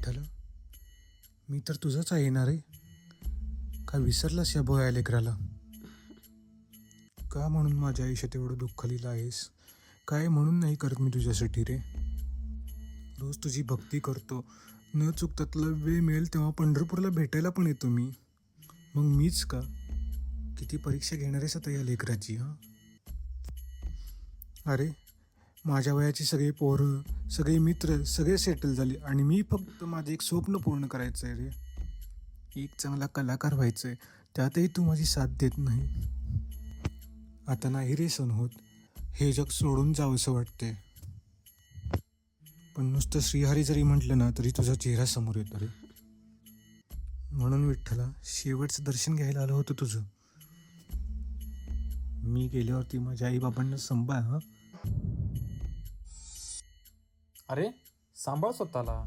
विठ्ठल, मी तर तुझंच आहे ना रे. का विसरलास या भोया लेकराला? का म्हणून माझ्या आयुष्यात एवढं दुःख लिहिलं आहेस? काय म्हणून नाही करत मी तुझ्यासाठी रे? रोज तुझी भक्ती करतो, न चुकता तुला वेळ मिळेल तेव्हा पंढरपूरला भेटायला पण येतो मी. मग मीच का? किती परीक्षा घेणार आहेस आता या लेकराची? हां, अरे, माझ्या वयाची सगळी पोरं, सगळे मित्र, सगळे सेटल झाले आणि मी फक्त माझं एक स्वप्न पूर्ण करायचं आहे रे. एक चांगला कलाकार व्हायचं आहे, त्यातही तू माझी साथ देत नाही. आता नाही रे सण होत. हे जग सोडून जावंसं वाटते. पण नुसतं श्रीहरी जरी म्हटलं ना तरी तुझा चेहरा समोर येतो रे. म्हणून विठ्ठला, शेवटचं दर्शन घ्यायला आलं होतं तुझं. मी गेल्यावरती माझ्या आईबाबांना सांभाळ. हां, अरे सांभाळ स्वतःला.